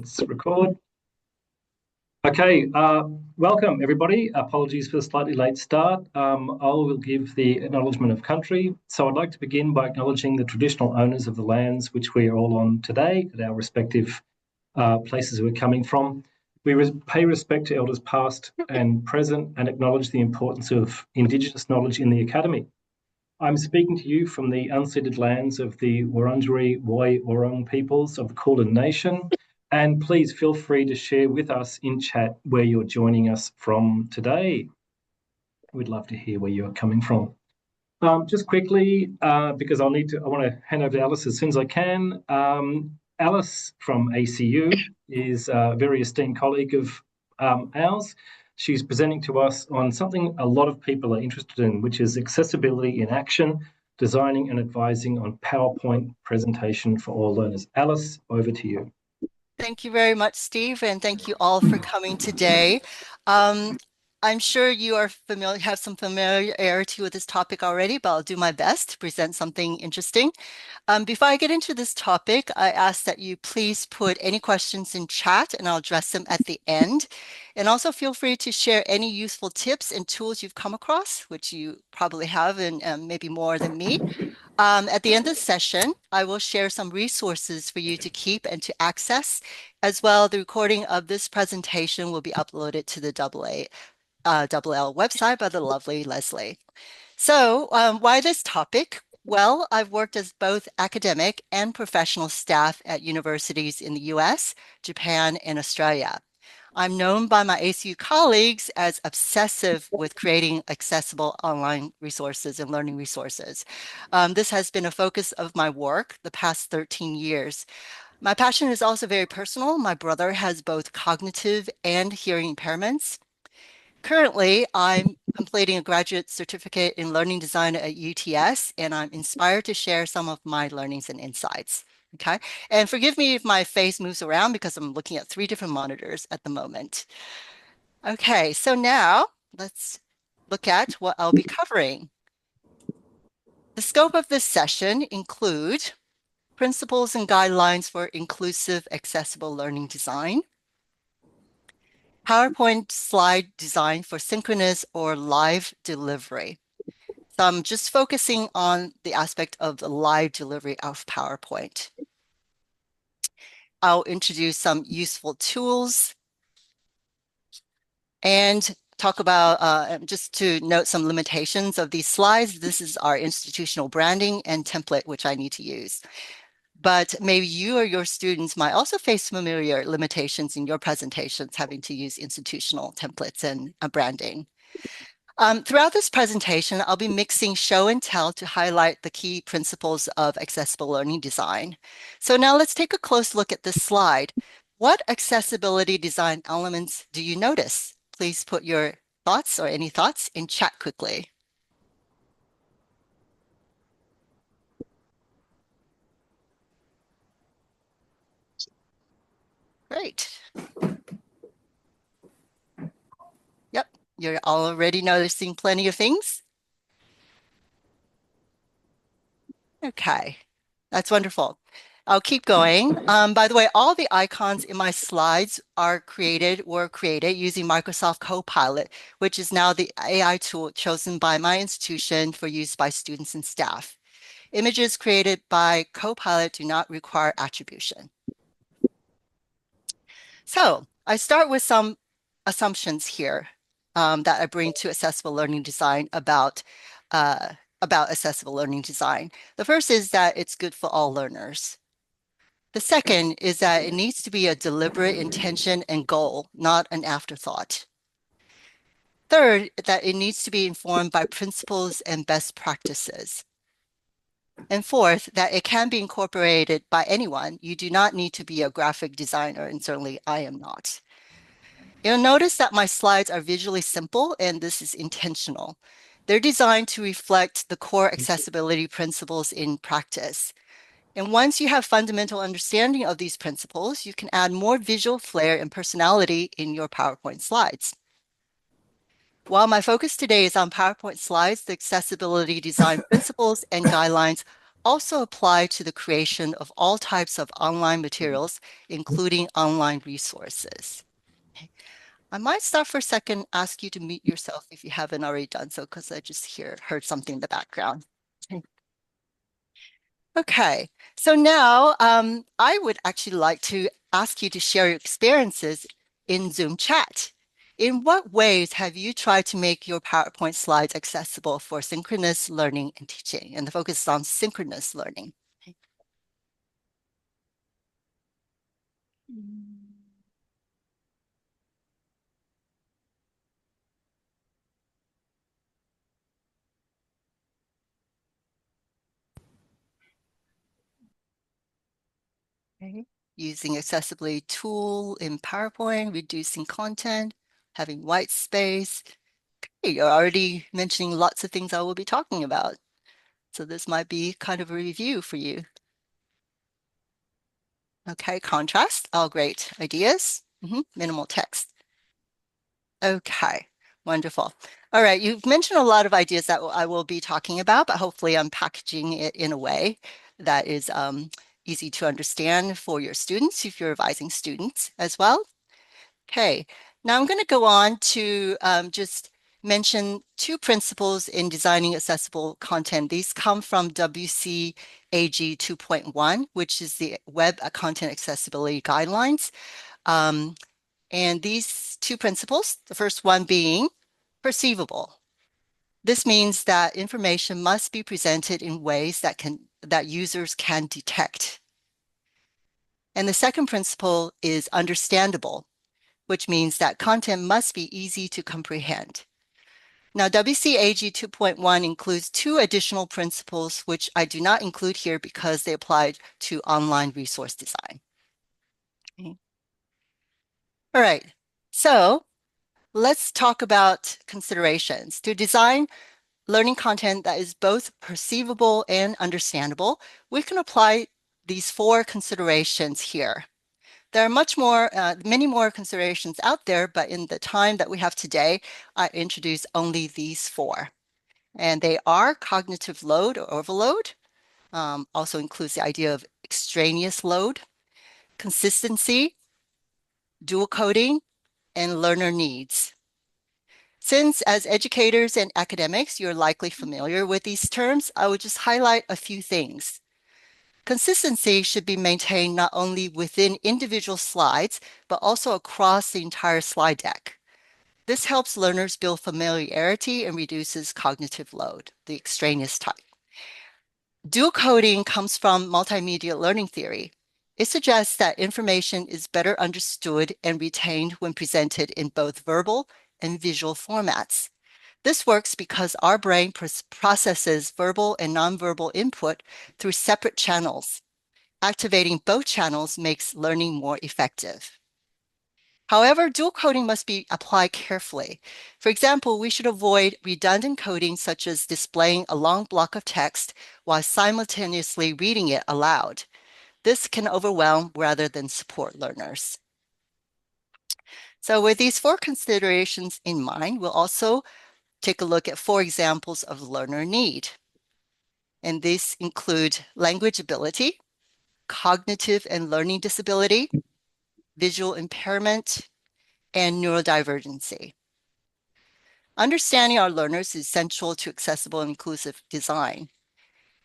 Let's record. Okay, welcome everybody. Apologies for the slightly late start. I will give the acknowledgement of country. So I'd like to begin by acknowledging the traditional owners of the lands which we are all on today at our respective places we're coming from. We pay respect to elders past and present and acknowledge the importance of Indigenous knowledge in the Academy. I'm speaking to you from the unceded lands of the Wurundjeri Woi Wurrung peoples of the Kulin Nation. And please feel free to share with us in chat where you're joining us from today. We'd love to hear where you're coming from. Just quickly, because I want to hand over to Alice as soon as I can. Alice from ACU is a very esteemed colleague of ours. She's presenting to us on something a lot of people are interested in, which is accessibility in action, designing and advising on PowerPoint presentation for all learners. Alice, over to you. Thank you very much, Steve, and thank you all for coming today. I'm sure you are have some familiarity with this topic already, but I'll do my best to present something interesting. Before I get into this topic, I ask that you please put any questions in chat and I'll address them at the end. And also feel free to share any useful tips and tools you've come across, which you probably have and maybe more than me. At the end of the session, I will share some resources for you to keep and to access. As well, the recording of this presentation will be uploaded to the AALL website by the lovely Leslie. So why this topic? Well, I've worked as both academic and professional staff at universities in the US, Japan, and Australia. I'm known by my ACU colleagues as obsessive with creating accessible online resources and learning resources. This has been a focus of my work the past 13 years. My passion is also very personal. My brother has both cognitive and hearing impairments. Currently, I'm completing a graduate certificate in learning design at UTS, and I'm inspired to share some of my learnings and insights. Okay, and forgive me if my face moves around because I'm looking at 3 different monitors at the moment. Okay, so now let's look at what I'll be covering. The scope of this session include principles and guidelines for inclusive, accessible learning design, PowerPoint slide design for synchronous or live delivery. So I'm just focusing on the aspect of the live delivery of PowerPoint. I'll introduce some useful tools and talk about, just to note some limitations of these slides. This is our institutional branding and template, which I need to use. But maybe you or your students might also face familiar limitations in your presentations having to use institutional templates and branding. Throughout this presentation, I'll be mixing show and tell to highlight the key principles of accessible learning design. So now let's take a close look at this slide. What accessibility design elements do you notice? Please put your thoughts or any thoughts in chat quickly. Great. Yep, you're already noticing plenty of things. Okay, that's wonderful. I'll keep going. By the way, all the icons in my slides were created using Microsoft Copilot, which is now the AI tool chosen by my institution for use by students and staff. Images created by Copilot do not require attribution. So I start with some assumptions here that I bring to accessible learning design about accessible learning design. The first is that it's good for all learners. The second is that it needs to be a deliberate intention and goal, not an afterthought. Third, that it needs to be informed by principles and best practices. And fourth, that it can be incorporated by anyone. You do not need to be a graphic designer, and certainly I am not. You'll notice that my slides are visually simple, and this is intentional. They're designed to reflect the core accessibility principles in practice. And once you have fundamental understanding of these principles, you can add more visual flair and personality in your PowerPoint slides. While my focus today is on PowerPoint slides, the accessibility design principles and guidelines also apply to the creation of all types of online materials, including online resources. I might stop for a second, ask you to mute yourself if you haven't already done so, because I just heard something in the background. Okay, so now I would actually like to ask you to share your experiences in Zoom chat. In what ways have you tried to make your PowerPoint slides accessible for synchronous learning and teaching? And the focus is on synchronous learning. Okay. Using accessibility tool in PowerPoint, reducing content, having white space. Okay, you're already mentioning lots of things I will be talking about. So this might be kind of a review for you. Okay, contrast, all great ideas. Minimal text. Okay, wonderful. All right, you've mentioned a lot of ideas that I will be talking about, but hopefully I'm packaging it in a way that is easy to understand for your students if you're advising students as well. Okay, now I'm going to go on to just mention two principles in designing accessible content. These come from WCAG 2.1, which is the Web Content Accessibility Guidelines. And these two principles, the first one being perceivable. This means that information must be presented in ways that users can detect. And the second principle is understandable, which means that content must be easy to comprehend. Now, WCAG 2.1 includes two additional principles, which I do not include here because they apply to online resource design. Okay. All right, so let's talk about considerations. To design learning content that is both perceivable and understandable, we can apply these four considerations here. There are many more considerations out there, but in the time that we have today, I introduce only these four. And they are cognitive load or overload, also includes the idea of extraneous load, consistency, dual coding, and learner needs. Since as educators and academics, you're likely familiar with these terms, I would just highlight a few things. Consistency should be maintained not only within individual slides, but also across the entire slide deck. This helps learners build familiarity and reduces cognitive load, the extraneous type. Dual coding comes from multimedia learning theory. It suggests that information is better understood and retained when presented in both verbal and visual formats. This works because our brain processes verbal and nonverbal input through separate channels. Activating both channels makes learning more effective. However, dual coding must be applied carefully. For example, we should avoid redundant coding such as displaying a long block of text while simultaneously reading it aloud. This can overwhelm rather than support learners. So with these four considerations in mind, we'll also take a look at four examples of learner need. And these include language ability, cognitive and learning disability, visual impairment, and neurodivergency. Understanding our learners is essential to accessible and inclusive design.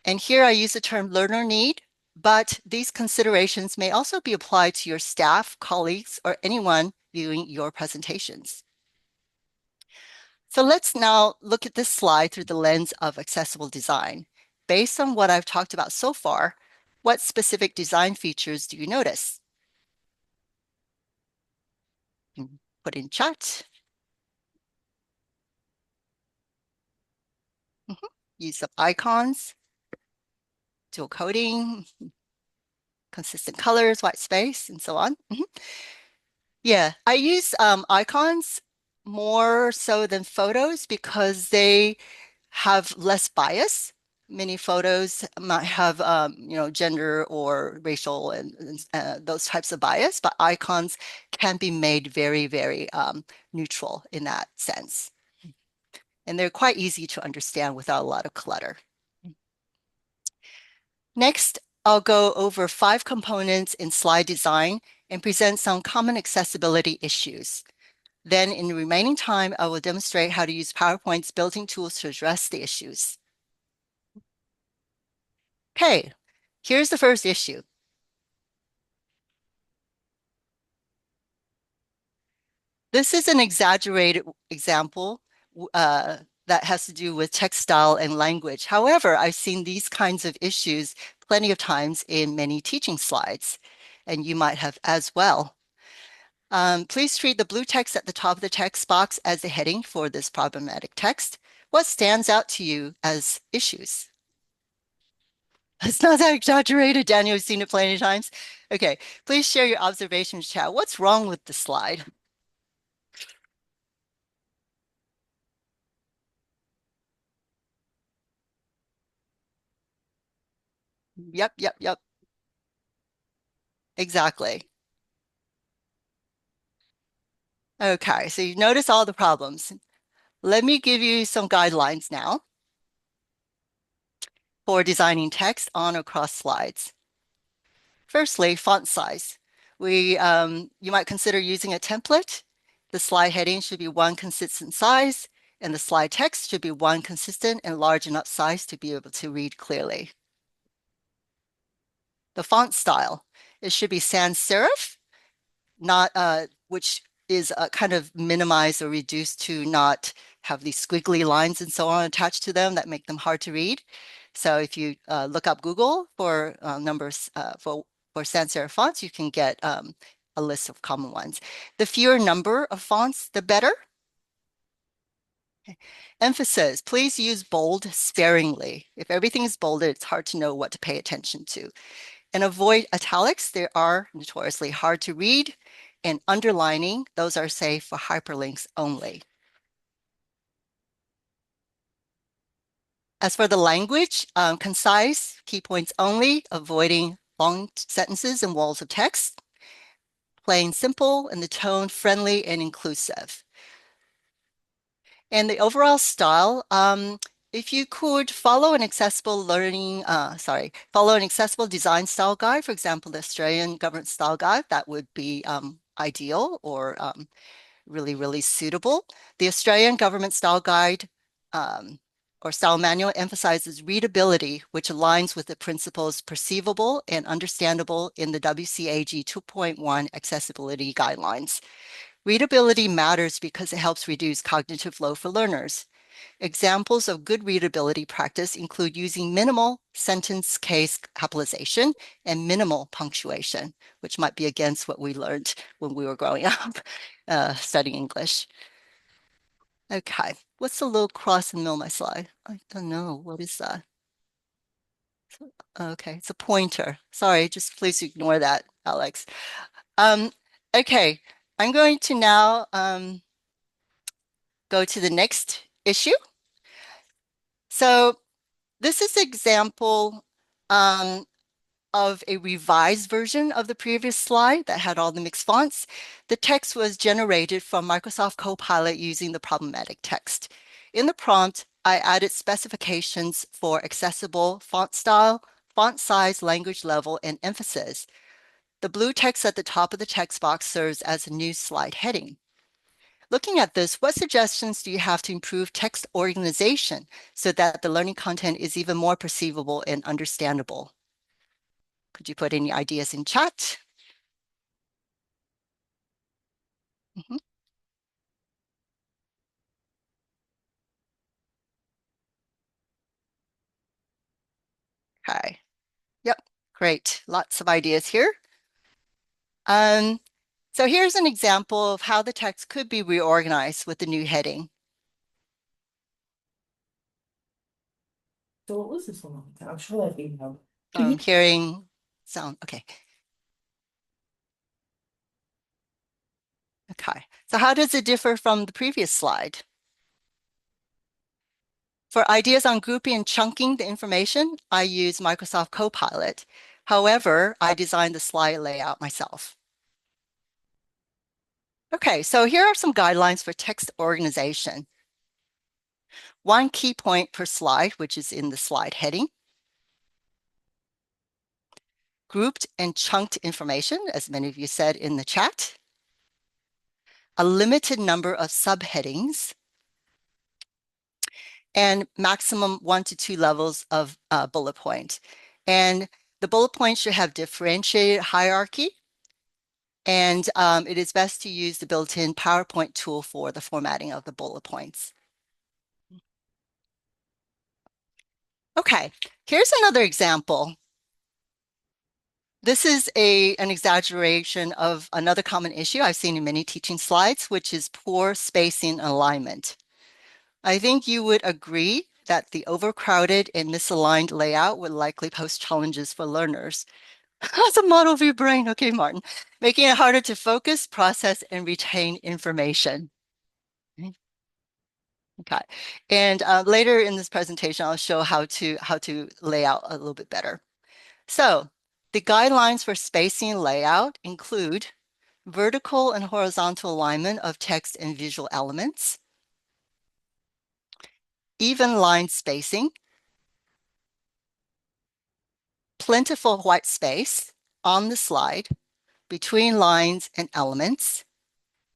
And here I use the term learner need, but these considerations may also be applied to your staff, colleagues, or anyone viewing your presentations. So let's now look at this slide through the lens of accessible design. Based on what I've talked about so far, what specific design features do you notice? Put in chat. Use of icons, dual coding, consistent colors, white space, and so on. Yeah, I use icons more so than photos because they have less bias. Many photos might have, gender or racial and those types of bias, but icons can be made very, very neutral in that sense. And they're quite easy to understand without a lot of clutter. Next, I'll go over 5 components in slide design and present some common accessibility issues. Then in the remaining time, I will demonstrate how to use PowerPoint's built-in tools to address the issues. Okay, here's the first issue. This is an exaggerated example that has to do with text style and language. However, I've seen these kinds of issues plenty of times in many teaching slides, and you might have as well. Please treat the blue text at the top of the text box as the heading for this problematic text. What stands out to you as issues? It's not that exaggerated, Daniel. You've seen it plenty of times. Okay, please share your observations, chat. What's wrong with the slide? Yep. Exactly. Okay, so you notice all the problems. Let me give you some guidelines now for designing text on or across slides. Firstly, font size. You might consider using a template. The slide heading should be one consistent size, and the slide text should be one consistent and large enough size to be able to read clearly. The font style, it should be sans serif, not which is kind of minimized or reduced to not have these squiggly lines and so on attached to them that make them hard to read. So if you look up Google for numbers for sans serif fonts, you can get a list of common ones. The fewer number of fonts, the better. Okay. Emphasis, please use bold sparingly. If everything is bolded, it's hard to know what to pay attention to. And avoid italics. They are notoriously hard to read. And underlining, those are safe for hyperlinks only. As for the language, concise, key points only, avoiding long sentences and walls of text. Plain simple, and the tone friendly and inclusive. And the overall style, if you could follow an accessible follow an accessible design style guide, for example, the Australian government style guide, that would be ideal or really suitable. The Australian government style guide or style manual emphasizes readability, which aligns with the principles perceivable and understandable in the WCAG 2.1 accessibility guidelines. Readability matters because it helps reduce cognitive load for learners. Examples of good readability practice include using minimal sentence case capitalization and minimal punctuation, which might be against what we learned when we were growing up studying English. Okay, what's the little cross in the middle of my slide? I don't know. What is that? Okay, it's a pointer. Sorry, just please ignore that, Alex. Okay, I'm going to now go to the next issue. So this is an example of a revised version of the previous slide that had all the mixed fonts. The text was generated from Microsoft Copilot using the problematic text. In the prompt, I added specifications for accessible font style, font size, language level, and emphasis. The blue text at the top of the text box serves as a new slide heading. Looking at this, what suggestions do you have to improve text organization so that the learning content is even more perceivable and understandable? Could you put any ideas in chat? Mm-hmm. Okay. Yep. Great. Lots of ideas here. So here's an example of how the text could be reorganized with the new heading. So what was this one? I'm sure I've been helped. Hearing sound. Okay. Okay. So how does it differ from the previous slide? For ideas on grouping and chunking the information, I use Microsoft Copilot. However, I designed the slide layout myself. Okay, so here are some guidelines for text organization. One key point per slide, which is in the slide heading. grouped and chunked information, as many of you said in the chat, a limited number of subheadings, and maximum 1 to 2 levels of bullet point. And the bullet points should have differentiated hierarchy. And it is best to use the built-in PowerPoint tool for the formatting of the bullet points. Okay, here's another example. This is an exaggeration of another common issue I've seen in many teaching slides, which is poor spacing and alignment. I think you would agree that the overcrowded and misaligned layout would likely pose challenges for learners. That's a model of your brain. Okay, Martin. Making it harder to focus, process, and retain information. Okay. And later in this presentation, I'll show how to lay out a little bit better. So the guidelines for spacing and layout include vertical and horizontal alignment of text and visual elements, even line spacing, plentiful white space on the slide between lines and elements,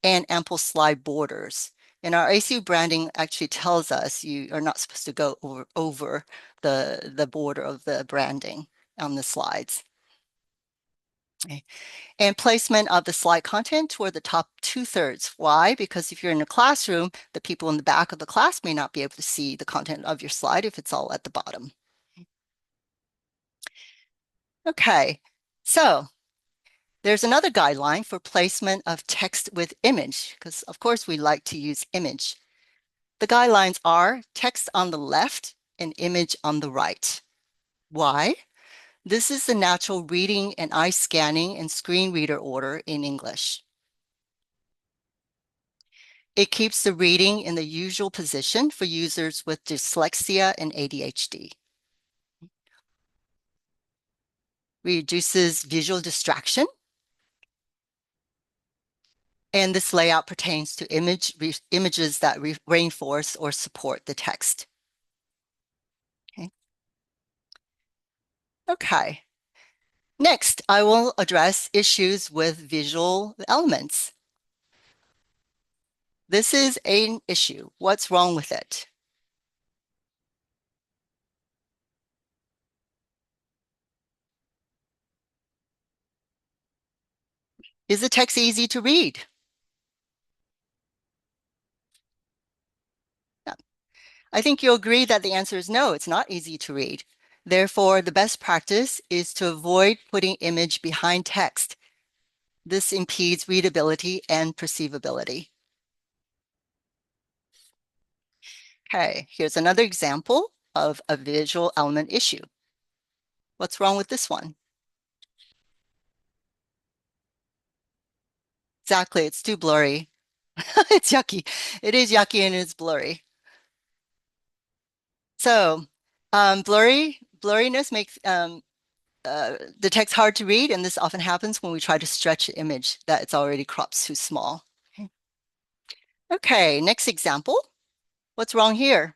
and ample slide borders. And our ACU branding actually tells us you are not supposed to go over the border of the branding on the slides. Okay. And placement of the slide content toward the top 2/3. Why? Because if you're in a classroom, the people in the back of the class may not be able to see the content of your slide if it's all at the bottom. Okay, so there's another guideline for placement of text with image, because of course we like to use image. The guidelines are text on the left and image on the right. Why? This is the natural reading and eye scanning and screen reader order in English. It keeps the reading in the usual position for users with dyslexia and ADHD. Reduces visual distraction. And this layout pertains to images that reinforce or support the text. Okay. Next, I will address issues with visual elements. This is an issue. What's wrong with it? Is the text easy to read? Yeah. I think you'll agree that the answer is no, it's not easy to read. Therefore, the best practice is to avoid putting image behind text. This impedes readability and perceivability. Okay, here's another example of a visual element issue. What's wrong with this one? Exactly, it's too blurry. It's yucky. It is yucky and it's blurry. So blurriness makes the text hard to read, and this often happens when we try to stretch an image that it's already cropped too small. Okay, next example. What's wrong here?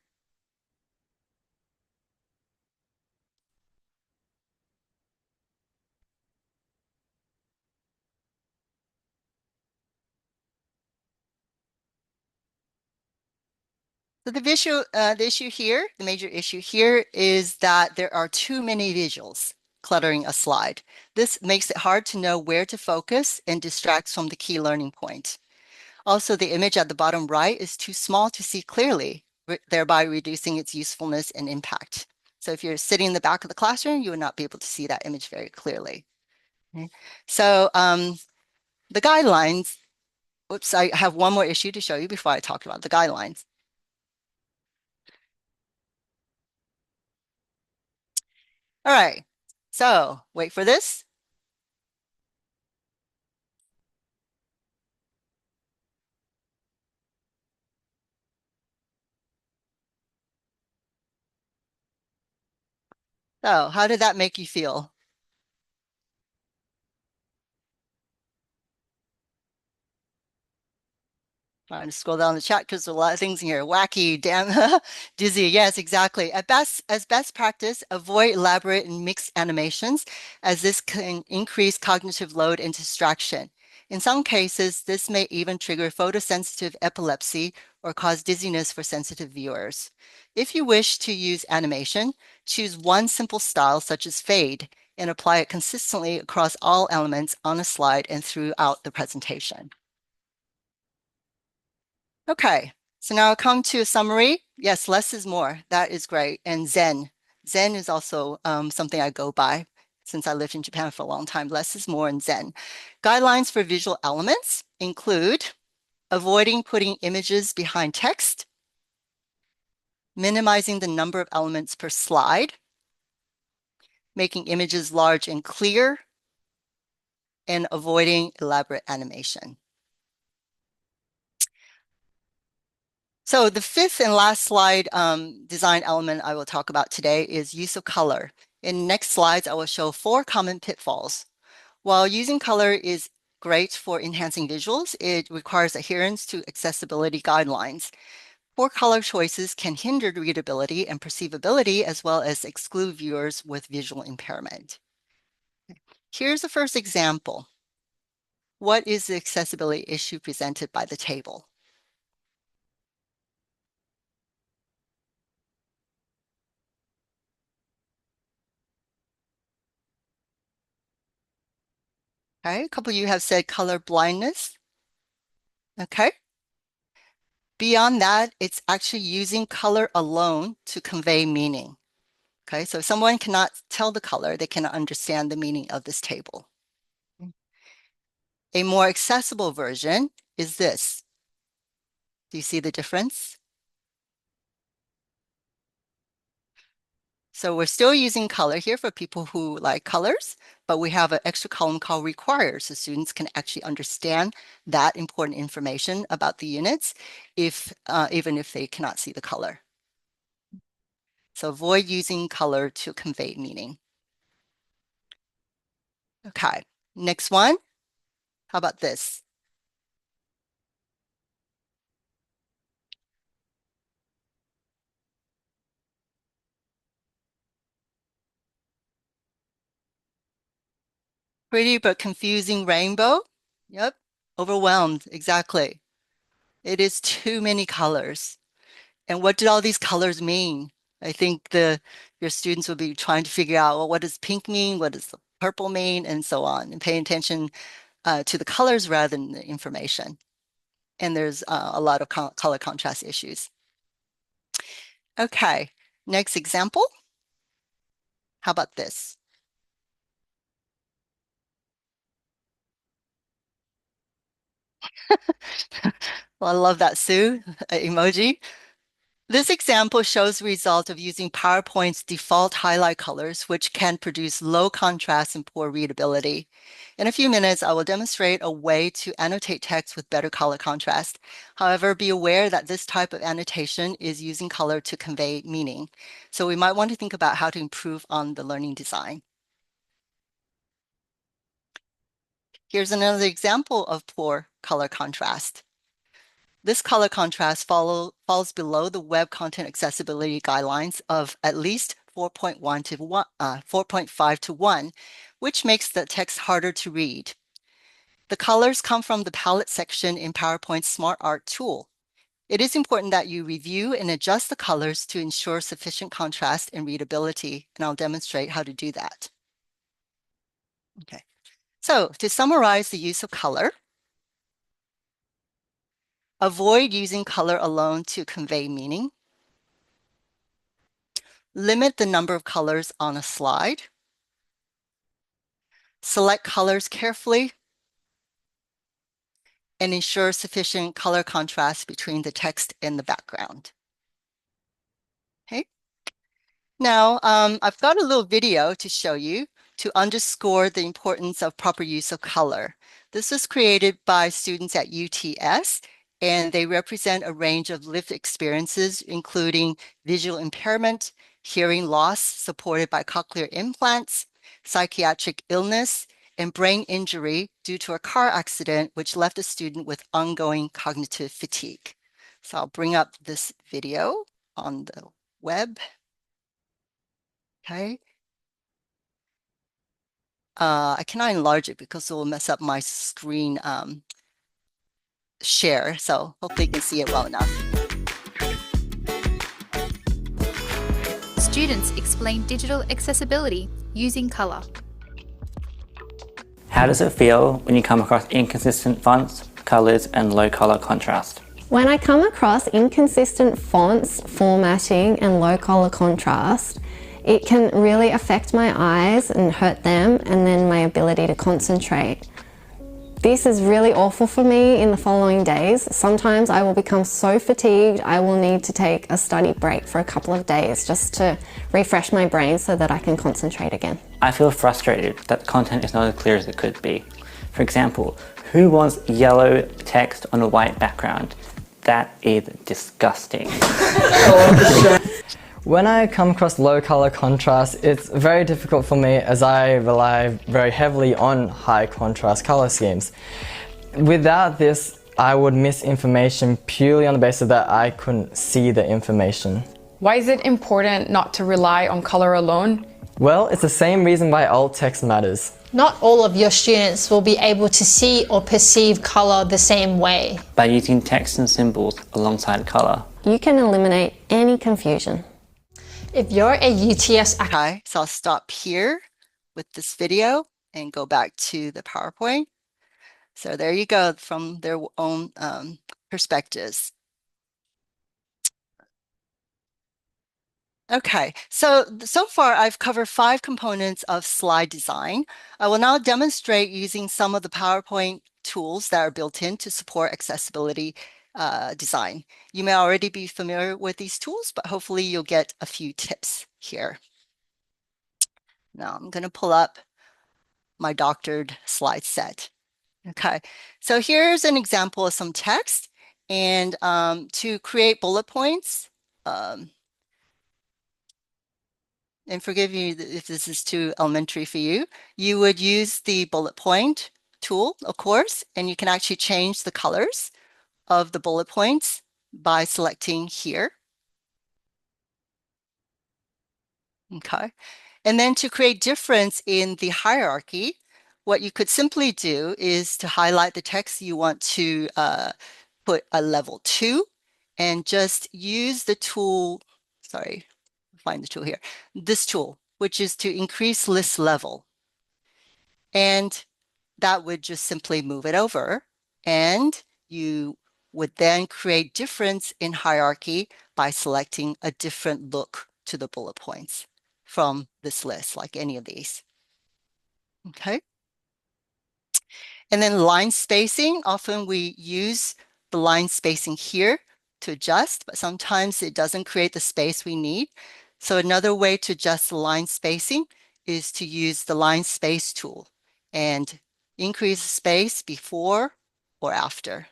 So the issue here, the major issue here is that there are too many visuals cluttering a slide. This makes it hard to know where to focus and distracts from the key learning point. Also, the image at the bottom right is too small to see clearly, thereby reducing its usefulness and impact. So if you're sitting in the back of the classroom, you would not be able to see that image very clearly. Okay. So the guidelines, oops, I have one more issue to show you before I talk about the guidelines. All right, so wait for this. So how did that make you feel? Trying to scroll down the chat because there's a lot of things in here. Wacky, damn, dizzy. Yes, exactly. As best practice, avoid elaborate and mixed animations, as this can increase cognitive load and distraction. In some cases, this may even trigger photosensitive epilepsy or cause dizziness for sensitive viewers. If you wish to use animation, choose one simple style such as fade and apply it consistently across all elements on a slide and throughout the presentation. Okay, so now I'll come to a summary. Yes, less is more. That is great. And Zen. Zen is also something I go by since I lived in Japan for a long time. Less is more and Zen. Guidelines for visual elements include avoiding putting images behind text, minimizing the number of elements per slide, making images large and clear, and avoiding elaborate animation. So the fifth and last slide design element I will talk about today is use of color. In next slides, I will show 4 common pitfalls. While using color is great for enhancing visuals, it requires adherence to accessibility guidelines. Poor color choices can hinder readability and perceivability, as well as exclude viewers with visual impairment. Here's the first example. What is the accessibility issue presented by the table? Okay, a couple of you have said color blindness. Okay. Beyond that, it's actually using color alone to convey meaning. Okay, so if someone cannot tell the color, they cannot understand the meaning of this table. A more accessible version is this. Do you see the difference? So we're still using color here for people who like colors, but we have an extra column called requires, so students can actually understand that important information about the units even if they cannot see the color. So avoid using color to convey meaning. Okay, next one. How about this? Pretty but confusing rainbow. Yep, overwhelmed, exactly. It is too many colors. And what did all these colors mean? I think your students will be trying to figure out, well, what does pink mean? What does the purple mean? And so on, and paying attention to the colors rather than the information. And there's a lot of color contrast issues. Okay, next example. How about this? Well, I love that Sue emoji. This example shows the result of using PowerPoint's default highlight colors, which can produce low contrast and poor readability. In a few minutes, I will demonstrate a way to annotate text with better color contrast. However, be aware that this type of annotation is using color to convey meaning. So we might want to think about how to improve on the learning design. Here's another example of poor color contrast. This color contrast falls below the Web Content Accessibility Guidelines of at least 4.1 to 1, 4.5 to 1, which makes the text harder to read. The colors come from the palette section in PowerPoint's Smart Art tool. It is important that you review and adjust the colors to ensure sufficient contrast and readability, and I'll demonstrate how to do that. Okay, so to summarize the use of color, avoid using color alone to convey meaning. Limit the number of colors on a slide. Select colors carefully and ensure sufficient color contrast between the text and the background. Okay. Now, I've got a little video to show you to underscore the importance of proper use of color. This was created by students at UTS, and they represent a range of lived experiences, including visual impairment, hearing loss supported by cochlear implants, psychiatric illness, and brain injury due to a car accident, which left the student with ongoing cognitive fatigue. So I'll bring up this video on the web. Okay. I cannot enlarge it because it will mess up my screen share. So hopefully you can see it well enough. Students explain digital accessibility using colour. How does it feel when you come across inconsistent fonts, colours and low colour contrast? When I come across inconsistent fonts, formatting and low colour contrast, it can really affect my eyes and hurt them and then my ability to concentrate. This is really awful for me in the following days. Sometimes I will become so fatigued I will need to take a study break for a couple of days just to refresh my brain so that I can concentrate again. I feel frustrated that the content is not as clear as it could be. For example, who wants yellow text on a white background? That is disgusting. When I come across low color contrast, it's very difficult for me as I rely very heavily on high contrast color schemes. Without this, I would miss information purely on the basis that I couldn't see the information. Why is it important not to rely on color alone? Well, it's the same reason why alt text matters. Not all of your students will be able to see or perceive colour the same way. By using text and symbols alongside colour, You can eliminate any confusion. If you're a UTS Okay, so I'll stop here with this video and go back to the PowerPoint. So there you go from their own perspectives. Okay, so far I've covered 5 components of slide design. I will now demonstrate using some of the PowerPoint tools that are built in to support accessibility design. You may already be familiar with these tools, but hopefully you'll get a few tips here. Now I'm going to pull up my doctored slide set. Okay, so here's an example of some text, and to create bullet points, and forgive me if this is too elementary for you, you would use the bullet point tool, of course, and you can actually change the colors of the bullet points by selecting here. Okay, and then to create difference in the hierarchy, what you could simply do is to highlight the text you want to put a level 2 and just use the tool, sorry, find the tool here, this tool, which is to increase list level. And that would just simply move it over, and you would then create difference in hierarchy by selecting a different look to the bullet points from this list, like any of these. Okay. And then line spacing, often we use the line spacing here to adjust, but sometimes it doesn't create the space we need. So another way to adjust the line spacing is to use the line space tool and increase the space before or after.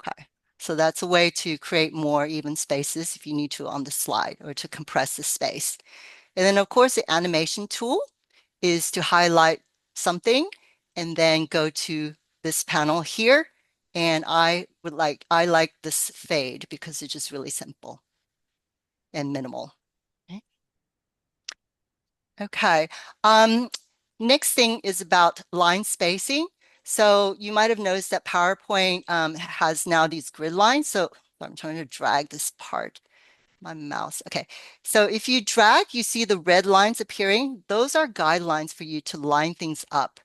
Okay, so that's a way to create more even spaces if you need to on the slide, or to compress the space. And then of course the animation tool is to highlight something and then go to this panel here. And I like this fade because it's just really simple and minimal. Okay. Next thing is about line spacing. So you might have noticed that PowerPoint has now these grid lines. So I'm trying to drag this part, my mouse. Okay. So if you drag, you see the red lines appearing. Those are guidelines for you to line things up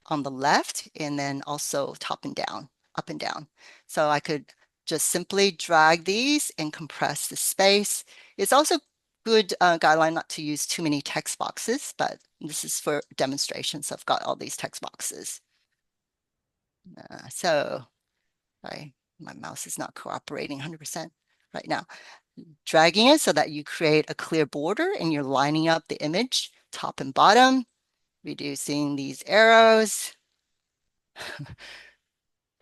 on the left, and then also top and down, up and down. So I could just simply drag these and compress the space. It's also good guideline not to use too many text boxes, but this is for demonstration. So I've got all these text boxes. Sorry, my mouse is not cooperating 100% right now. Dragging it so that you create a clear border and you're lining up the image top and bottom, reducing these arrows.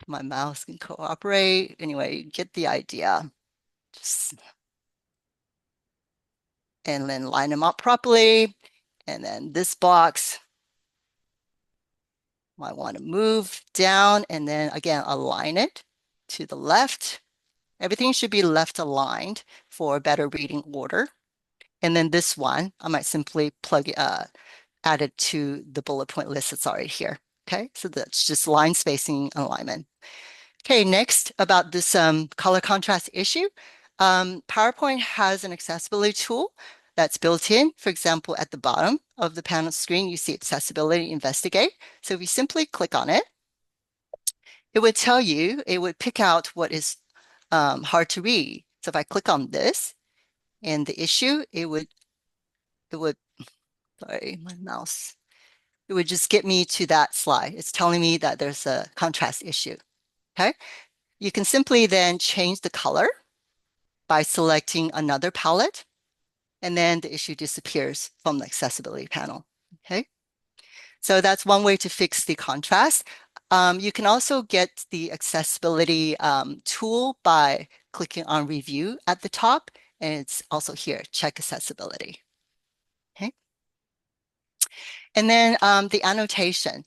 My mouse can cooperate. Anyway, you get the idea. And then line them up properly. And then this box, Might want to move down and then again align it to the left. Everything should be left aligned for better reading order. And then this one, I might simply add it to the bullet point list that's already here. Okay, so that's just line spacing alignment. Okay, next about this color contrast issue. PowerPoint has an accessibility tool that's built in. For example, at the bottom of the panel screen, you see Accessibility Investigate. So if you simply click on it, it would tell you, it would pick out what is hard to read. So if I click on this and the issue, it would, sorry, my mouse, it would just get me to that slide. It's telling me that there's a contrast issue. Okay, you can simply then change the color by selecting another palette, and then the issue disappears from the accessibility panel. Okay, so that's one way to fix the contrast. You can also get the accessibility tool by clicking on review at the top, and it's also here, check accessibility. Okay, and then the annotation.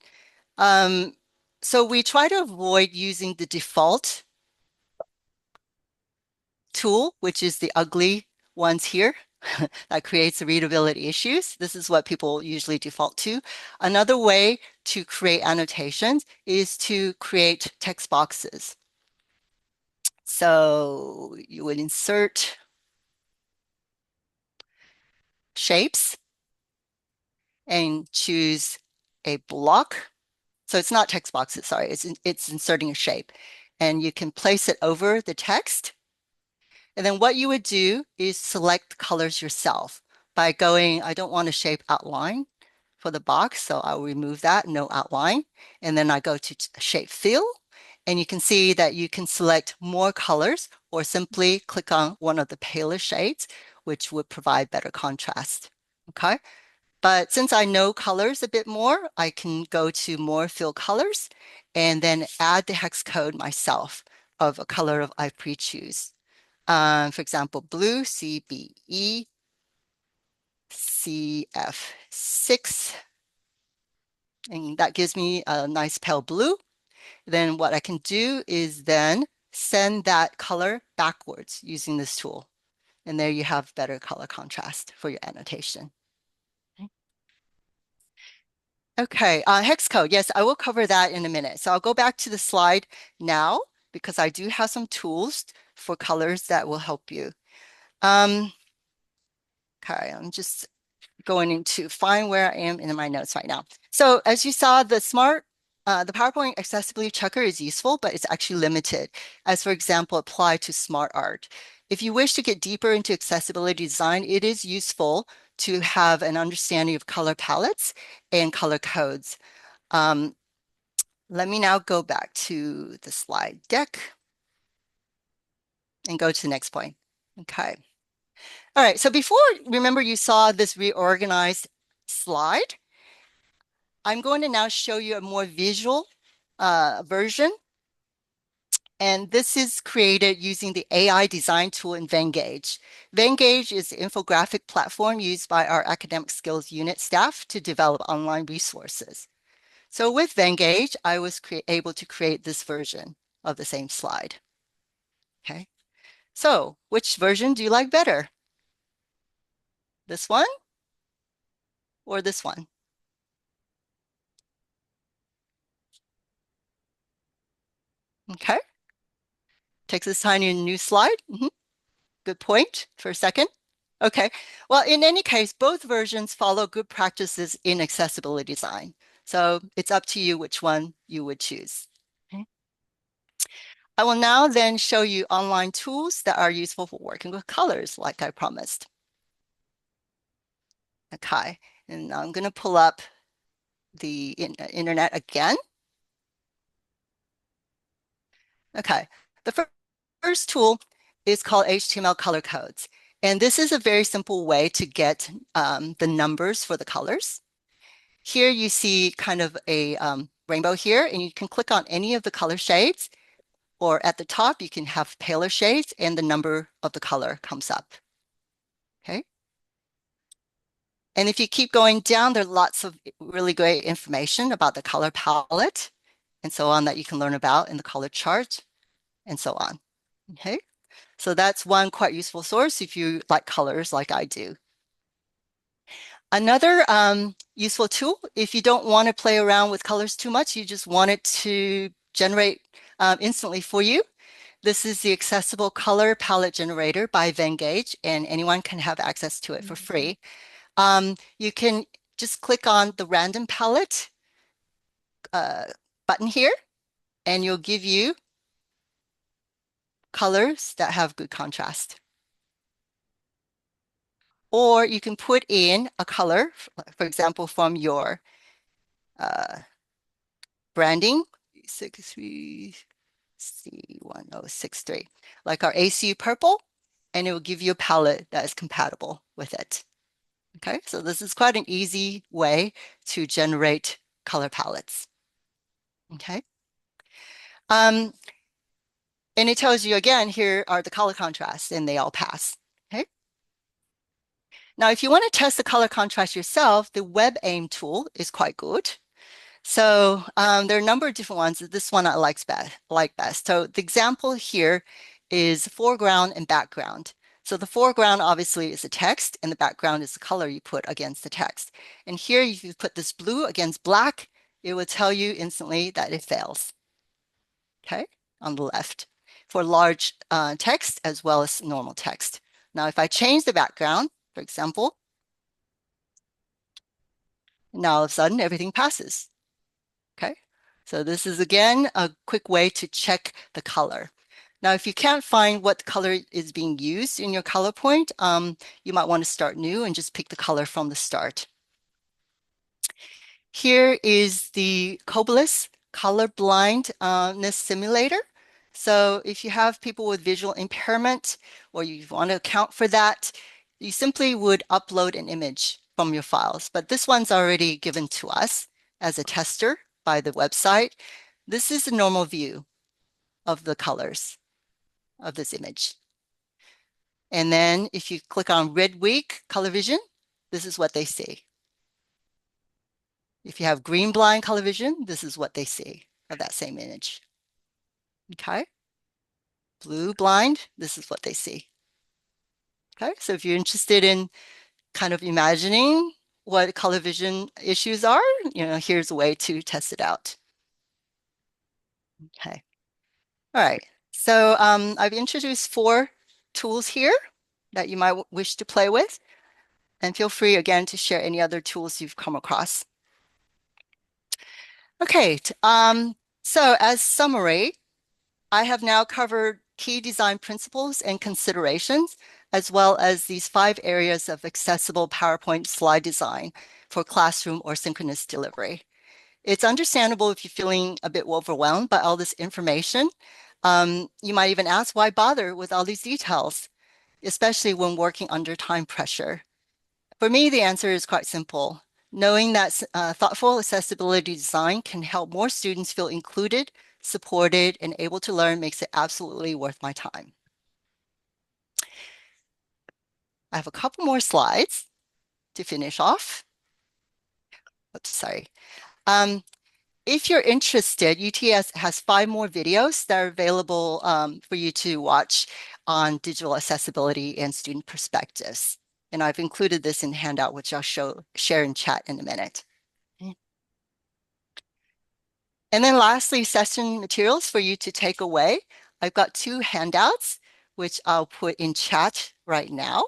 So we try to avoid using the default tool, which is the ugly ones here that creates the readability issues. This is what people usually default to. Another way to create annotations is to create text boxes. So you would insert shapes and choose a block. So it's not text boxes, sorry, it's inserting a shape. And you can place it over the text. And then what you would do is select colors yourself by going, I don't want a shape outline for the box, so I'll remove that, no outline. And then I go to shape fill, and you can see that you can select more colors or simply click on one of the paler shades, which would provide better contrast. Okay. But since I know colors a bit more, I can go to more fill colors and then add the hex code myself of a color I pre-choose. For example, blue, CBE, CF6, and that gives me a nice pale blue. Then what I can do is then send that color backwards using this tool. And there you have better color contrast for your annotation. Okay, hex code. Yes, I will cover that in a minute. So I'll go back to the slide now because I do have some tools for colors that will help you. Okay, I'm just going to find where I am in my notes right now. So as you saw, the PowerPoint accessibility checker is useful, but it's actually limited, as for example, apply to smart art. If you wish to get deeper into accessibility design, it is useful to have an understanding of color palettes and color codes. Let me now go back to the slide deck and go to the next point. Okay. All right, so before, remember you saw this reorganized slide. I'm going to now show you a more visual version. And this is created using the AI design tool in Venngage. Venngage is the infographic platform used by our academic skills unit staff to develop online resources. So with Venngage, I was able to create this version of the same slide. Okay, so which version do you like better? This one or this one? Okay, takes us tiny new slide. Good point for a second. Okay, well, in any case, both versions follow good practices in accessibility design. So it's up to you which one you would choose. Okay. I will now then show you online tools that are useful for working with colors, like I promised. Okay, and I'm going to pull up the internet again. Okay, the first tool is called HTML color codes. And this is a very simple way to get the numbers for the colors. Here you see kind of a rainbow here, and you can click on any of the color shades, or at the top, you can have paler shades and the number of the color comes up. Okay. And if you keep going down, there's lots of really great information about the color palette and so on that you can learn about in the color chart and so on. Okay, so that's one quite useful source if you like colors like I do. Another useful tool, if you don't want to play around with colors too much, you just want it to generate instantly for you. This is the Accessible Color Palette Generator by Venngage, and anyone can have access to it for free. You can just click on the random palette button here, and you'll give you colors that have good contrast. Or you can put in a color, for example, from your branding, 63C1063, like our ACU purple, and it will give you a palette that is compatible with it. Okay, so this is quite an easy way to generate color palettes. Okay. And it tells you again, here are the color contrasts and they all pass. Okay. Now, if you want to test the color contrast yourself, the WebAIM tool is quite good. So there are a number of different ones. This one I like best. So the example here is foreground and background. So the foreground obviously is the text and the background is the color you put against the text. And here, if you put this blue against black, it will tell you instantly that it fails. Okay, on the left for large text as well as normal text. Now, if I change the background, for example, now all of a sudden everything passes. Okay, so this is again a quick way to check the color. Now, if you can't find what color is being used in your color point, you might want to start new and just pick the color from the start. Here is the Cobalus color blindness simulator. So if you have people with visual impairment or you want to account for that, you simply would upload an image from your files. But this one's already given to us as a tester by the website. This is the normal view of the colors of this image. And then if you click on Red Week Color Vision, this is what they see. If you have green blind color vision, this is what they see of that same image. Okay. Blue blind, this is what they see. Okay, so if you're interested in kind of imagining what color vision issues are, here's a way to test it out. Okay. All right. So I've introduced 4 tools here that you might wish to play with. And feel free again to share any other tools you've come across. Okay, so as summary, I have now covered key design principles and considerations, as well as these 5 areas of accessible PowerPoint slide design for classroom or synchronous delivery. It's understandable if you're feeling a bit overwhelmed by all this information. You might even ask, why bother with all these details, especially when working under time pressure? For me, the answer is quite simple. Knowing that thoughtful accessibility design can help more students feel included, supported, and able to learn makes it absolutely worth my time. I have a couple more slides to finish off. Oops, sorry. If you're interested, UTS has 5 more videos that are available for you to watch on digital accessibility and student perspectives. And I've included this in handout, which I'll share in chat in a minute. And then lastly, session materials for you to take away. I've got 2 handouts, which I'll put in chat right now.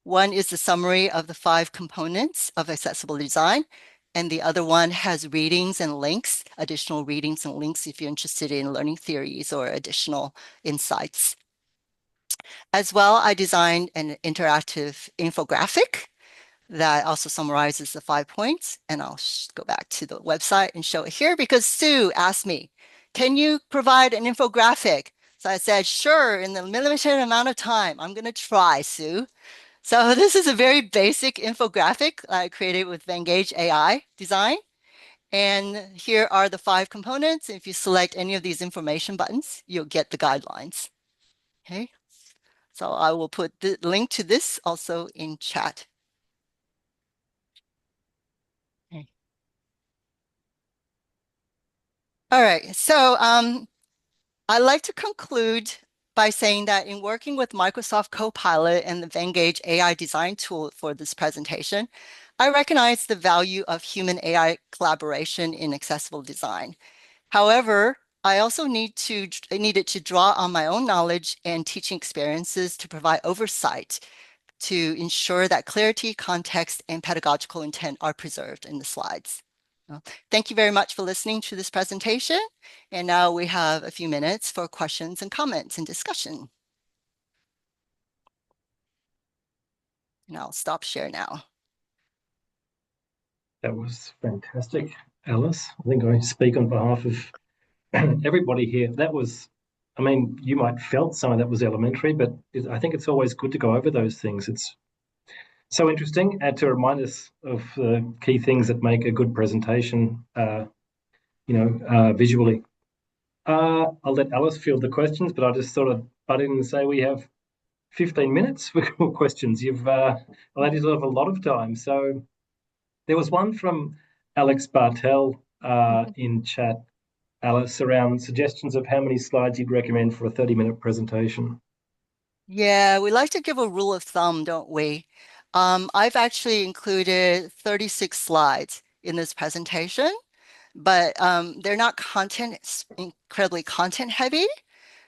One is the summary of the 5 components of accessible design, and the other one has readings and links, additional readings and links if you're interested in learning theories or additional insights. As well, I designed an interactive infographic that also summarizes the 5 points. And I'll go back to the website and show it here because Sue asked me, can you provide an infographic? So I said, sure, in the limited amount of time, I'm going to try, Sue. So this is a very basic infographic I created with Venngage AI design. And here are the 5 components. If you select any of these information buttons, you'll get the guidelines. Okay. So I will put the link to this also in chat. All right. So I'd like to conclude by saying that in working with Microsoft Copilot and the Venngage AI design tool for this presentation, I recognize the value of human AI collaboration in accessible design. However, I also needed to draw on my own knowledge and teaching experiences to provide oversight to ensure that clarity, context, and pedagogical intent are preserved in the slides. Thank you very much for listening to this presentation. And now we have a few minutes for questions and comments and discussion. And I'll stop share now. That was fantastic, Alice. I think I speak on behalf of everybody here. That was, I mean, you might felt some of that was elementary, but I think it's always good to go over those things. It's so interesting and to remind us of the key things that make a good presentation, visually. I'll let Alice field the questions, but I just thought I'd butt in and say we have 15 minutes for questions. You've allowed yourself a lot of time. So there was one from Alex Bartel in chat, Alice, around suggestions of how many slides you'd recommend for a 30-minute presentation. Yeah, we like to give a rule of thumb, don't we? I've actually included 36 slides in this presentation, but they're not incredibly content heavy.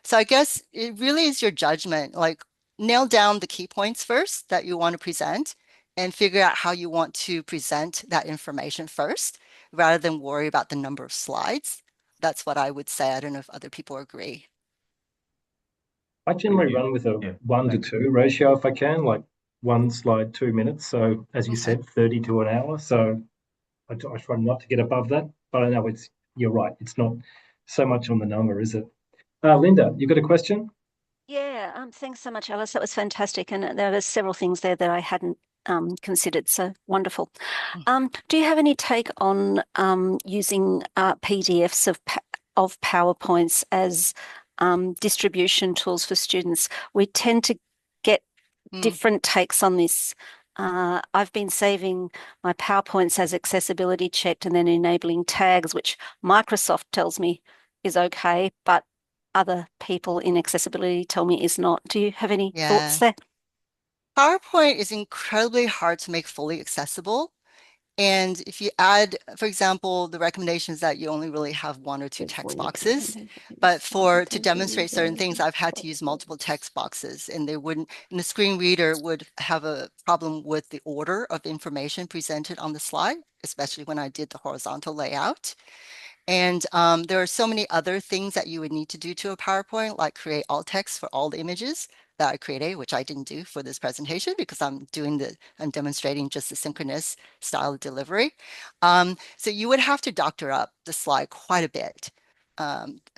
So I guess it really is your judgment, like nail down the key points first that you want to present and figure out how you want to present that information first, rather than worry about the number of slides. That's what I would say. I don't know if other people agree. I generally run with a 1 to 2 ratio if I can, like 1 slide, 2 minutes. So as you said, 30 to an hour. So I try not to get above that, but I know you're right. It's not so much on the number, is it? Linda, you got a question? Yeah, thanks so much, Alice. That was fantastic. And there were several things there that I hadn't considered. So wonderful. Do you have any take on using PDFs of PowerPoints as distribution tools for students? We tend to get different takes on this. I've been saving my PowerPoints as accessibility checked and then enabling tags, which Microsoft tells me is okay, but other people in accessibility tell me is not. Do you have any thoughts there? PowerPoint is incredibly hard to make fully accessible. And if you add, for example, the recommendations that you only really have 1 or 2 text boxes, but to demonstrate certain things, I've had to use multiple text boxes, and and the screen reader would have a problem with the order of information presented on the slide, especially when I did the horizontal layout. And there are so many other things that you would need to do to a PowerPoint, like create alt text for all the images that I created, which I didn't do for this presentation because I'm demonstrating just the synchronous style of delivery. So you would have to doctor up the slide quite a bit,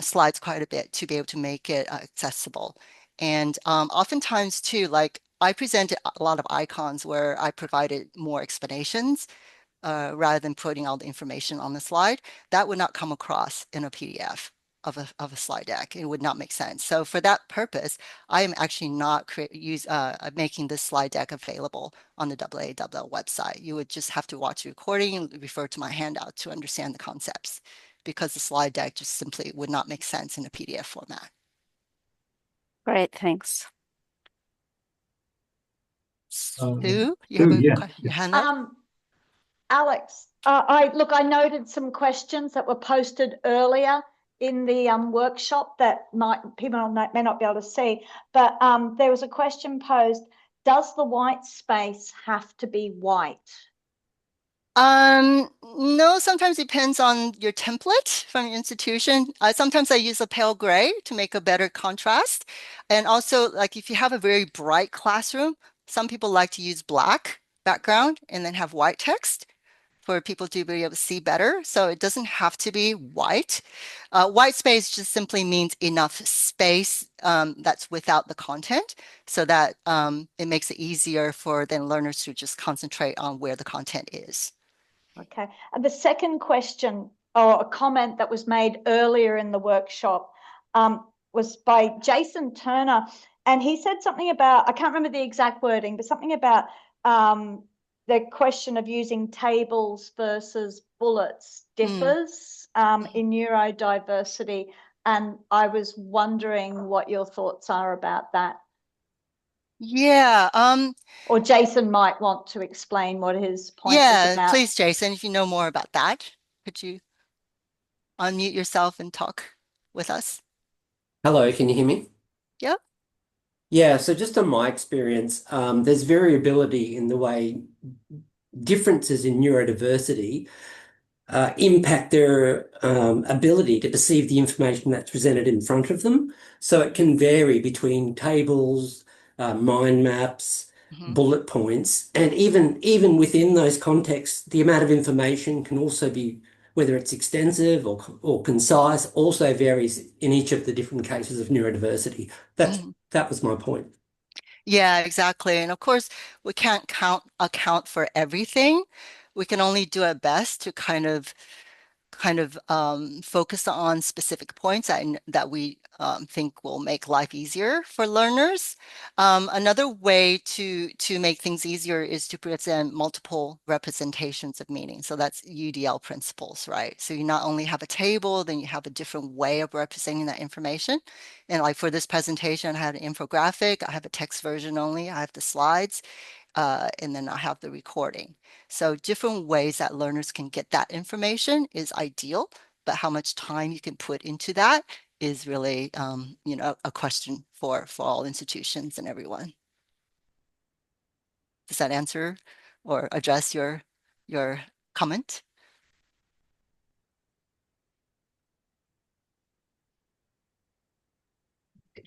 slides quite a bit to be able to make it accessible. And oftentimes too, like I presented a lot of icons where I provided more explanations rather than putting all the information on the slide. That would not come across in a PDF of a slide deck. It would not make sense. So for that purpose, I am actually not making this slide deck available on the AALL website. You would just have to watch the recording and refer to my handout to understand the concepts, because the slide deck just simply would not make sense in a PDF format. Great, thanks. Sue, you have your hand up? Alex, I noted some questions that were posted earlier in the workshop that people may not be able to see, but there was a question posed: does the white space have to be white? No, sometimes it depends on your template from your institution. Sometimes I use a pale gray to make a better contrast. And also, like if you have a very bright classroom, some people like to use black background and then have white text for people to be able to see better. So it doesn't have to be white. White space just simply means enough space that's without the content, so that it makes it easier for then learners to just concentrate on where the content is. Okay. And the second question or a comment that was made earlier in the workshop was by Jason Turner. And he said something about, I can't remember the exact wording, but something about the question of using tables versus bullets differs in neurodiversity. And I was wondering what your thoughts are about that. Yeah. Or Jason might want to explain what his point is about. Please, Jason, if you know more about that, could you unmute yourself and talk with us? Hello, can you hear me? Yep. Yeah, so just on my experience, there's variability in the way differences in neurodiversity impact their ability to perceive the information that's presented in front of them. So it can vary between tables, mind maps, bullet points, and even within those contexts, the amount of information can also be, whether it's extensive or concise, also varies in each of the different cases of neurodiversity. That was my point. Yeah, exactly. And of course, we can't account for everything. We can only do our best to kind of focus on specific points that we think will make life easier for learners. Another way to make things easier is to present multiple representations of meaning. So that's UDL principles, right? So you not only have a table, then you have a different way of representing that information. And like for this presentation, I had an infographic, I have a text version only, I have the slides, and then I have the recording. So different ways that learners can get that information is ideal, but how much time you can put into that is really, a question for all institutions and everyone. Does that answer or address your comment?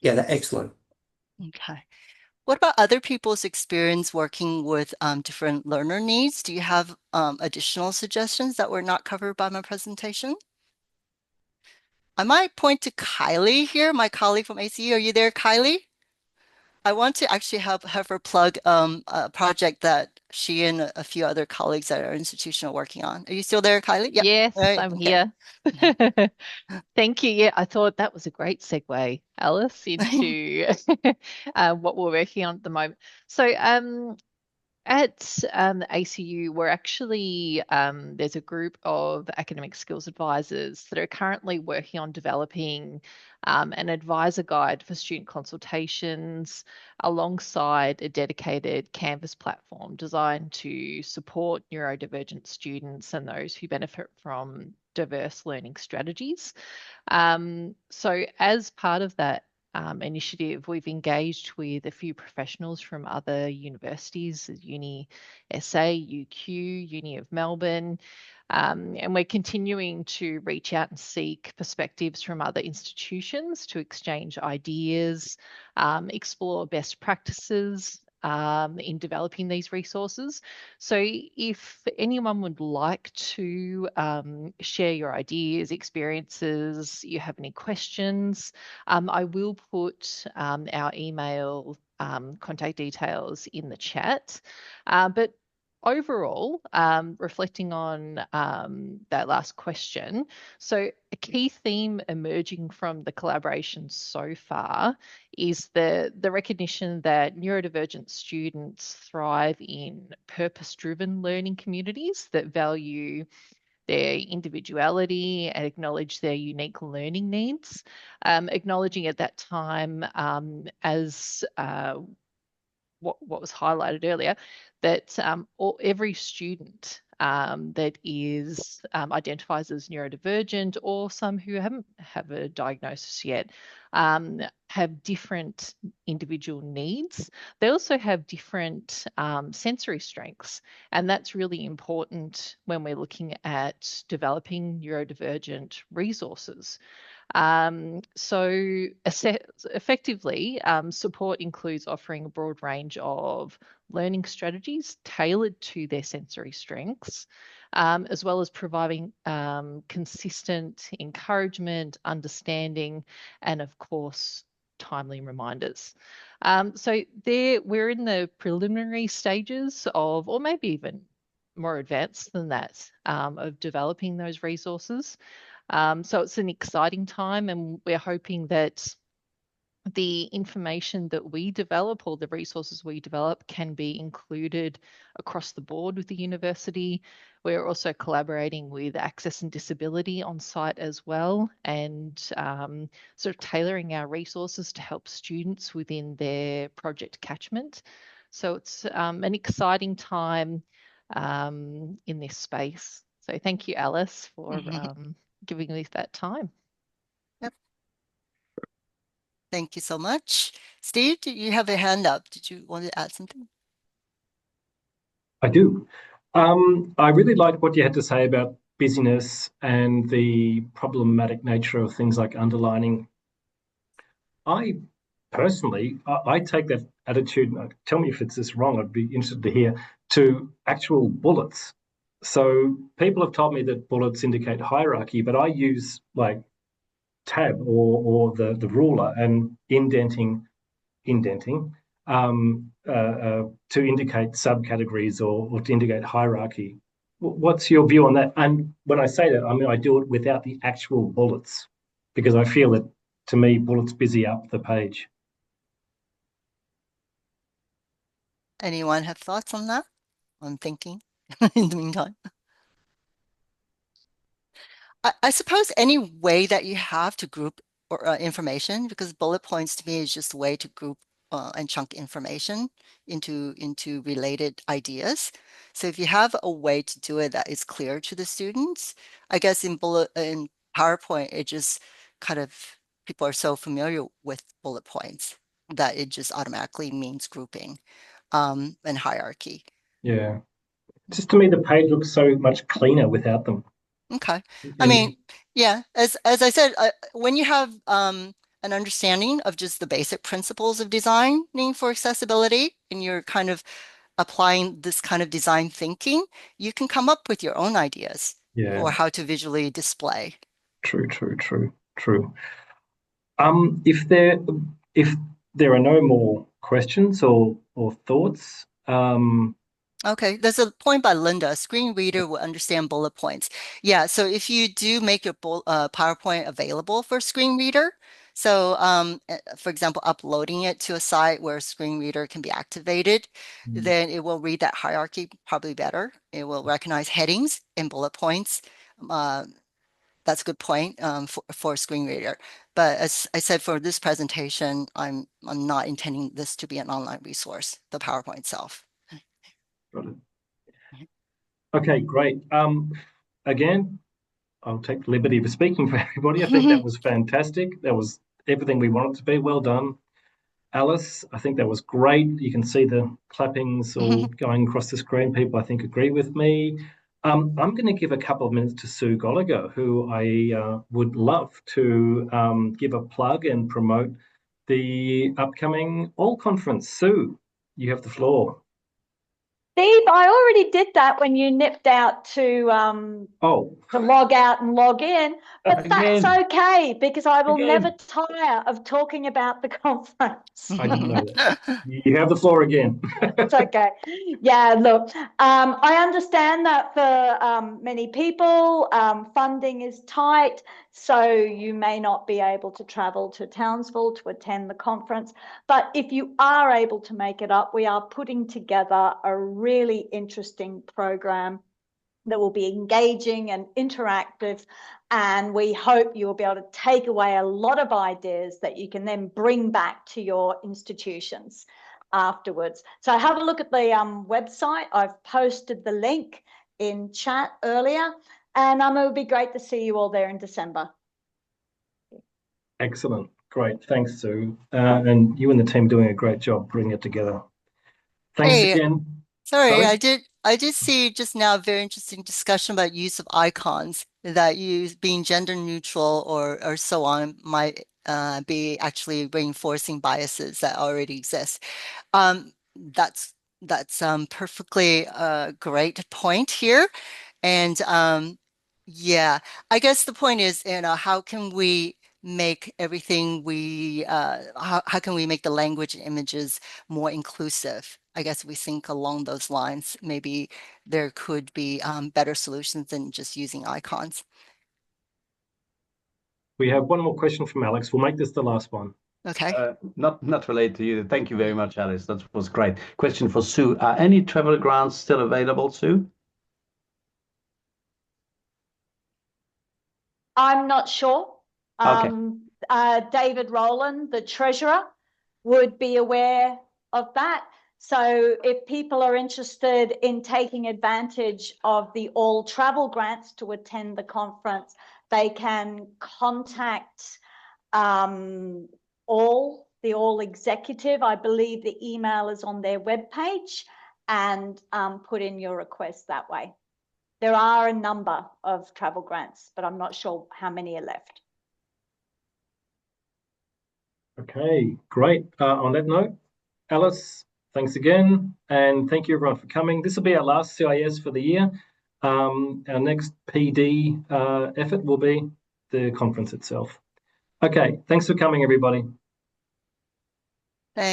Yeah, that's excellent. Okay. What about other people's experience working with different learner needs? Do you have additional suggestions that were not covered by my presentation? I might point to Kylie here, my colleague from ACE. Are you there, Kylie? I want to actually have her plug a project that she and a few other colleagues at our institution are working on. Are you still there, Kylie? Yep. Yes, right. I'm here. Thank you. Yeah, I thought that was a great segue, Alice, into what we're working on at the moment. So at the ACU, we're actually, there's a group of academic skills advisors that are currently working on developing an advisor guide for student consultations alongside a dedicated Canvas platform designed to support neurodivergent students and those who benefit from diverse learning strategies. So as part of that initiative, we've engaged with a few professionals from other universities, Uni SA, UQ, Uni of Melbourne, and we're continuing to reach out and seek perspectives from other institutions to exchange ideas, explore best practices in developing these resources. So if anyone would like to share your ideas, experiences, you have any questions, I will put our email contact details in the chat. But overall, reflecting on that last question, so a key theme emerging from the collaboration so far is the recognition that neurodivergent students thrive in purpose-driven learning communities that value their individuality and acknowledge their unique learning needs, acknowledging at that time as what was highlighted earlier, that every student that is identifies as neurodivergent, or some who haven't have a diagnosis yet, have different individual needs. They also have different sensory strengths, and that's really important when we're looking at developing neurodivergent resources. So effectively, support includes offering a broad range of learning strategies tailored to their sensory strengths, as well as providing consistent encouragement, understanding, and of course, timely reminders. So we're in the preliminary stages of, or maybe even more advanced than that, of developing those resources. So it's an exciting time, and we're hoping that the information that we develop or the resources we develop can be included across the board with the university. We're also collaborating with Access and Disability on site as well, and sort of tailoring our resources to help students within their project catchment. So it's an exciting time in this space. So thank you, Alice, for giving me that time. Yep. Thank you so much. Steve, you have a hand up. Did you want to add something? I do. I really liked what you had to say about busyness and the problematic nature of things like underlining. I personally, I take that attitude, tell me if it's this wrong, I'd be interested to hear, to actual bullets. So people have told me that bullets indicate hierarchy, but I use like tab or the ruler and indenting to indicate subcategories or to indicate hierarchy. What's your view on that? And when I say that, I mean I do it without the actual bullets, because I feel that, to me, bullets busy up the page. Anyone have thoughts on that? I'm thinking in the meantime. I suppose any way that you have to group or information, because bullet points to me is just a way to group and chunk information into related ideas. So if you have a way to do it that is clear to the students, I guess in PowerPoint, it just kind of, people are so familiar with bullet points that it just automatically means grouping and hierarchy. Yeah. Just to me, the page looks so much cleaner without them. Okay. I mean, yeah, as I said, when you have an understanding of just the basic principles of designing for accessibility, and you're kind of applying this kind of design thinking, you can come up with your own ideas for how to visually display. True. If there are no more questions or thoughts, Okay, there's a point by Linda. A screen reader will understand bullet points. Yeah, so if you do make your PowerPoint available for a screen reader, so for example, uploading it to a site where a screen reader can be activated, then it will read that hierarchy probably better. It will recognize headings and bullet points. That's a good point for a screen reader. But as I said, for this presentation, I'm not intending this to be an online resource, the PowerPoint itself. Got it. Okay, great. Again, I'll take the liberty of speaking for everybody. I think that was fantastic. That was everything we wanted to be. Well done, Alice. I think that was great. You can see the clappings all going across the screen. People, I think, agree with me. I'm going to give a couple of minutes to Sue Gallagher, who I would love to give a plug and promote the upcoming AALL conference. Sue, you have the floor. Steve, I already did that when you nipped out to log out and log in, but that's okay because I will never tire of talking about the conference. I didn't know that. You have the floor again. It's okay. Yeah, look, I understand that for many people, funding is tight, so you may not be able to travel to Townsville to attend the conference. But if you are able to make it up, we are putting together a really interesting program that will be engaging and interactive. And we hope you will be able to take away a lot of ideas that you can then bring back to your institutions afterwards. So have a look at the website. I've posted the link in chat earlier, and it would be great to see you all there in December. Excellent. Great. Thanks, Sue. And you and the team doing a great job putting it together. Thanks again. Sorry, I did see just now a very interesting discussion about use of icons, that being gender neutral or so on might be actually reinforcing biases that already exist. That's perfectly great point here. And yeah, I guess the point is, how can we make everything how can we make the language and images more inclusive? I guess we think along those lines, maybe there could be better solutions than just using icons. We have one more question from Alex. We'll make this the last one. Okay. Not related to you. Thank you very much, Alice. That was great. Question for Sue. Are any travel grants still available, Sue? I'm not sure. Okay. David Rowland, the treasurer, would be aware of that. So if people are interested in taking advantage of the AALL travel grants to attend the conference, they can contact the AALL executive. I believe the email is on their webpage, and put in your request that way. There are a number of travel grants, but I'm not sure how many are left. Okay, great. On that note, Alice, thanks again, and thank you everyone for coming. This will be our last CIS for the year. Our next PD effort will be the conference itself. Okay, thanks for coming, everybody. Thanks.